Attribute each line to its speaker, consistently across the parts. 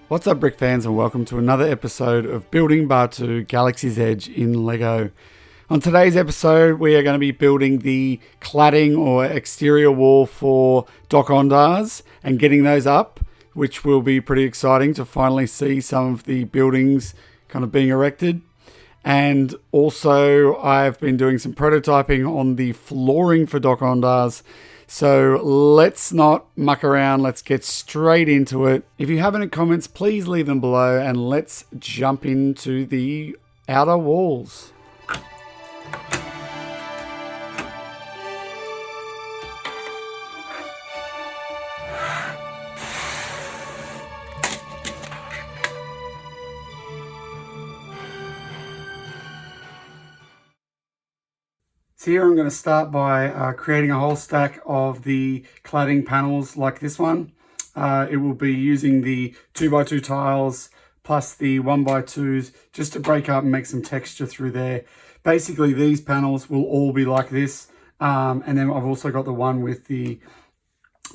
Speaker 1: What's up, brick fans, and welcome to another episode of Building Batuu Galaxy's Edge in LEGO. On today's episode, we are going to be building the cladding or exterior wall for Dok Ondar's and getting those up, which will be pretty exciting to finally see some of the buildings kind of being erected. And also, I've been doing some prototyping on the flooring for Dok Ondar's. So let's not muck around. Let's get straight into it. If you have any comments, please leave them below and let's jump into the outer walls. So here I'm going to start by creating a whole stack of the cladding panels like this one. It will be using the 2x2 tiles plus the 1x2s just to break up and make some texture through there. Basically, these panels will all be like this. And then I've also got the one with the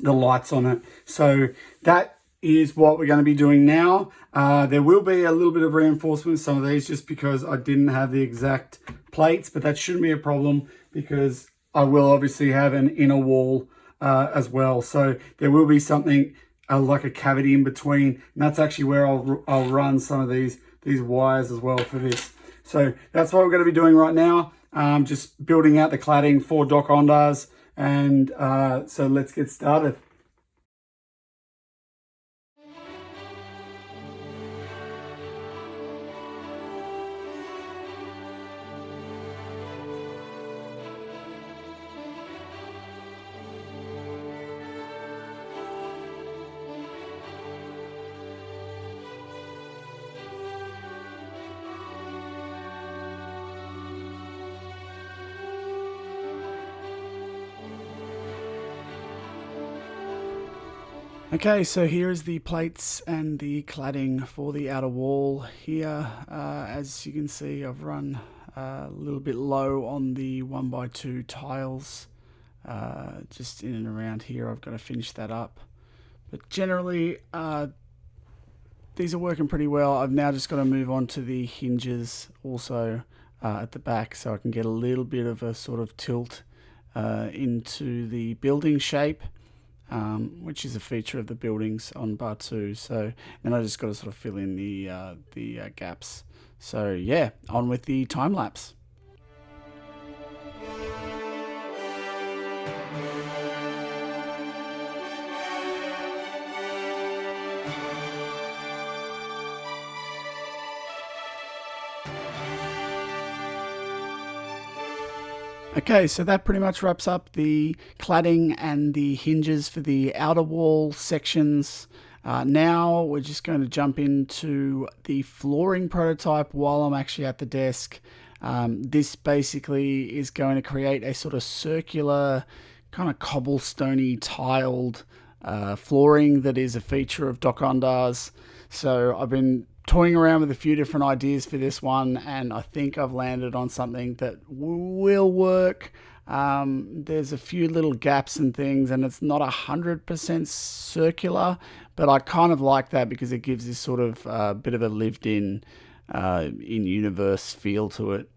Speaker 1: lights on it. So that is what we're going to be doing now. There will be a little bit of reinforcement with some of these just because I didn't have the exact plates, but that shouldn't be a problem because I will obviously have an inner wall as well. So there will be something like a cavity in between, and that's actually where I'll run some of these wires as well for this. So that's what we're going to be doing right now. Just building out the cladding for Dok Ondar's, and so let's get started. Okay, so here is the plates and the cladding for the outer wall here. As you can see, I've run a little bit low on the 1x2 tiles. Just in and around here, I've got to finish that up. But generally, these are working pretty well. I've now just got to move on to the hinges also at the back so I can get a little bit of a sort of tilt into the building shape. Which is a feature of the buildings on Batuu. So then I just got to sort of fill in the gaps. So yeah, on with the time lapse. Okay, so that pretty much wraps up the cladding and the hinges for the outer wall sections. Now we're just going to jump into the flooring prototype while I'm actually at the desk. This basically is going to create a sort of circular, kind of cobblestoney tiled flooring that is a feature of Dok Ondar's. So I've been toying around with a few different ideas for this one, and I think I've landed on something that will work. There's a few little gaps and things, and it's not 100% circular, but I kind of like that because it gives this sort of bit of a lived-in in-universe feel to it.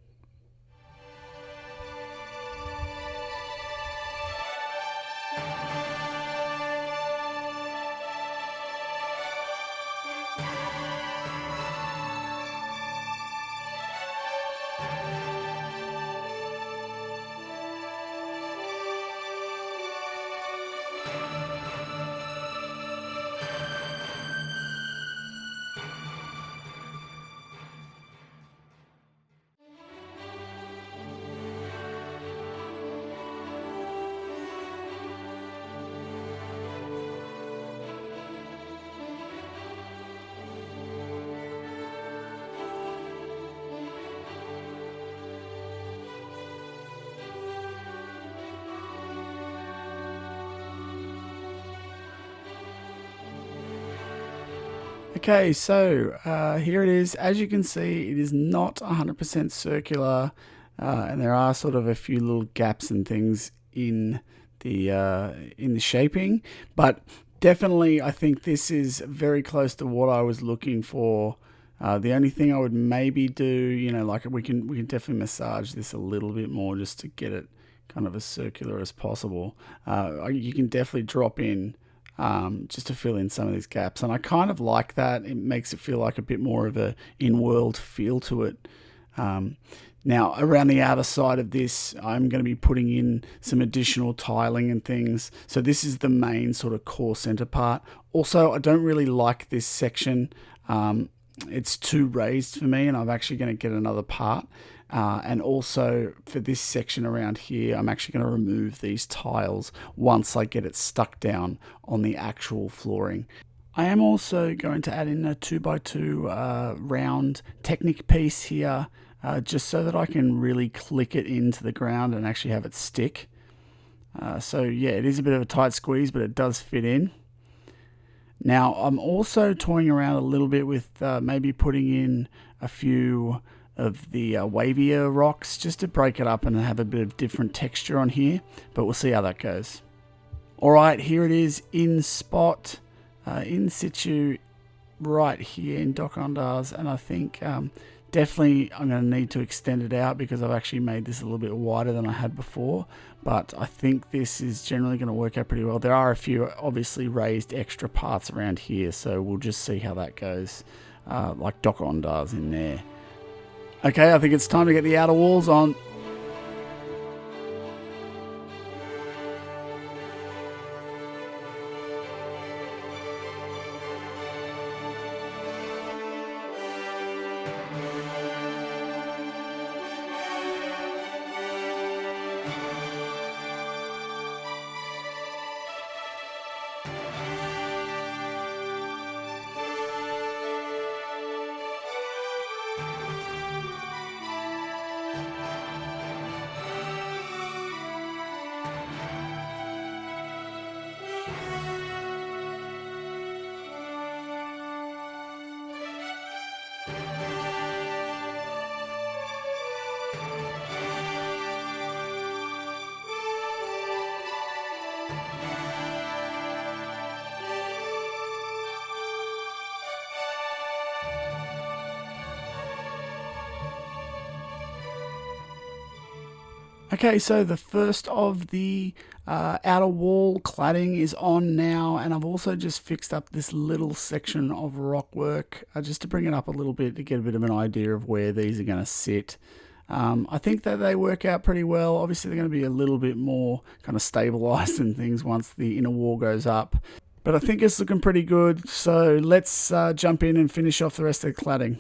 Speaker 1: Okay, so here it is. As you can see, it is not 100% circular, and there are sort of a few little gaps and things in the shaping, but Definitely, I think this is very close to what I was looking for. The only thing I would maybe do, like we can definitely massage this a little bit more just to get it kind of as circular as possible. You can definitely drop in just to fill in some of these gaps, and I kind of like that. It makes it feel like a bit more of a in-world feel to it. Now, around the outer side of this, I'm going to be putting in some additional tiling and things. So this is the main sort of core center part. Also, I don't really like this section. It's too raised for me, and I'm actually going to get another part. And also for this section around here, I'm actually going to remove these tiles once I get it stuck down on the actual flooring. I am also going to add in a 2x2 round Technic piece here, just so that I can really click it into the ground and actually have it stick. So yeah, it is a bit of a tight squeeze, but it does fit in. Now I'm also toying around a little bit with maybe putting in a few of the wavier rocks just to break it up and have a bit of different texture on here, but we'll see how that goes. Alright, here it is in spot, in situ, right here in Dok Ondar's, and I think definitely I'm going to need to extend it out because I've actually made this a little bit wider than I had before, but I think this is generally going to work out pretty well. There are a few obviously raised extra parts around here, so we'll just see how that goes, like Dok Ondar's in there. Okay, I think it's time to get the outer walls on. Okay, so the first of the outer wall cladding is on now, and I've also just fixed up this little section of rock work just to bring it up a little bit to get a bit of an idea of where these are going to sit. I think that they work out pretty well. Obviously, they're going to be a little bit more kind of stabilized and things once the inner wall goes up, but I think it's looking pretty good. So let's jump in and finish off the rest of the cladding.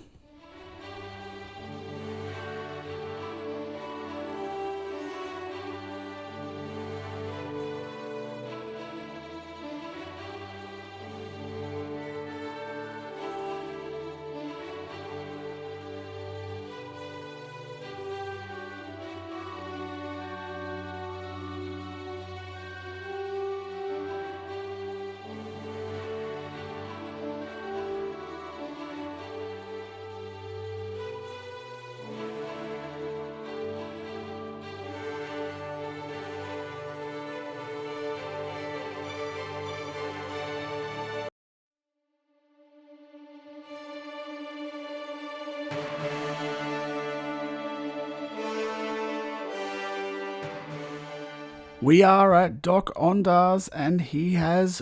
Speaker 1: We are at Dok Ondar's and he has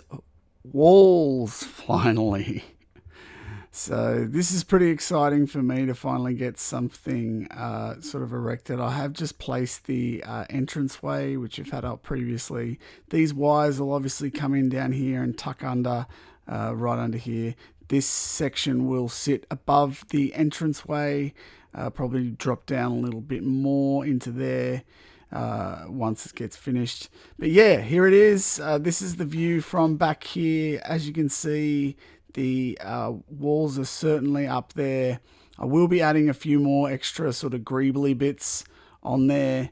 Speaker 1: walls finally. So this is pretty exciting for me to finally get something sort of erected. I have just placed the entranceway, which we've had up previously. These wires will obviously come in down here and tuck under, right under here. This section will sit above the entranceway, probably drop down a little bit more into there. Once it gets finished. But yeah, here it is. This is the view from back here. As you can see, the walls are certainly up there. I will be adding a few more extra sort of greebly bits on there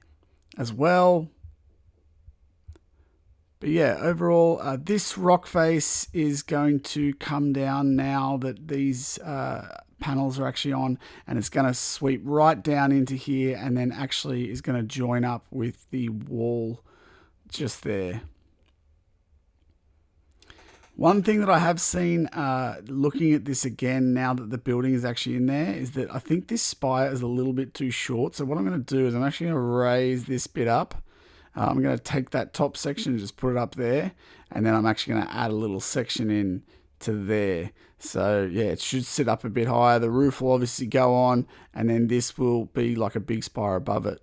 Speaker 1: as well. But yeah, overall, this rock face is going to come down now that these panels are actually on, and it's going to sweep right down into here and then actually is going to join up with the wall just there. One thing that I have seen looking at this again now that the building is actually in there is that I think this spire is a little bit too short. So what I'm going to do is I'm actually going to raise this bit up. I'm going to take that top section and just put it up there. And then I'm actually going to add a little section in to there. So yeah, it should sit up a bit higher. The roof will obviously go on, and then this will be like a big spire above it.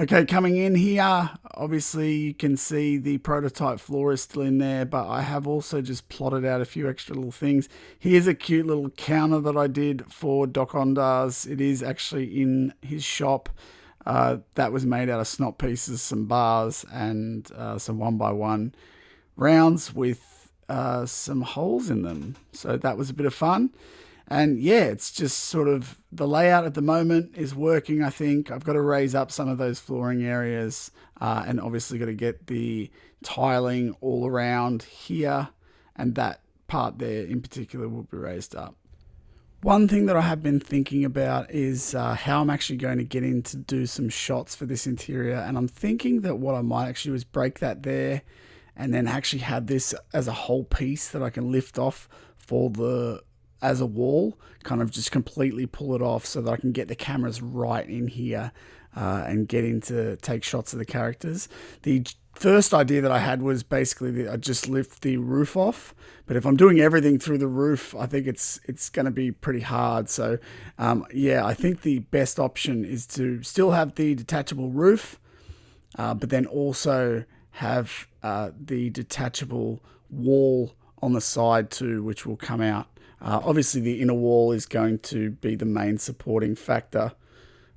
Speaker 1: Okay, coming in here, obviously you can see the prototype floor is still in there, but I have also just plotted out a few extra little things. Here's a cute little counter that I did for Dok Ondar's. It is actually in his shop. That was made out of snot pieces, some bars, and some 1x1 rounds with some holes in them. So that was a bit of fun. And yeah, it's just sort of the layout at the moment is working, I think. I've got to raise up some of those flooring areas and obviously got to get the tiling all around here, and that part there in particular will be raised up. One thing that I have been thinking about is how I'm actually going to get in to do some shots for this interior, and I'm thinking that what I might actually do is break that there and then actually have this as a whole piece that I can lift off as a wall, kind of just completely pull it off so that I can get the cameras right in here and get in to take shots of the characters. The first idea that I had was basically that I'd just lift the roof off, but if I'm doing everything through the roof, I think it's going to be pretty hard. So yeah, I think the best option is to still have the detachable roof, but then also have the detachable wall on the side too, which will come out. Obviously, the inner wall is going to be the main supporting factor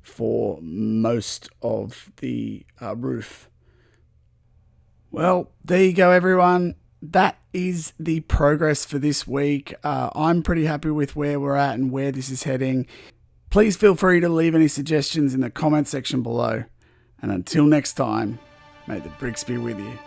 Speaker 1: for most of the roof. Well, there you go, everyone. That is the progress for this week. I'm pretty happy with where we're at and where this is heading. Please feel free to leave any suggestions in the comment section below. And until next time, may the bricks be with you.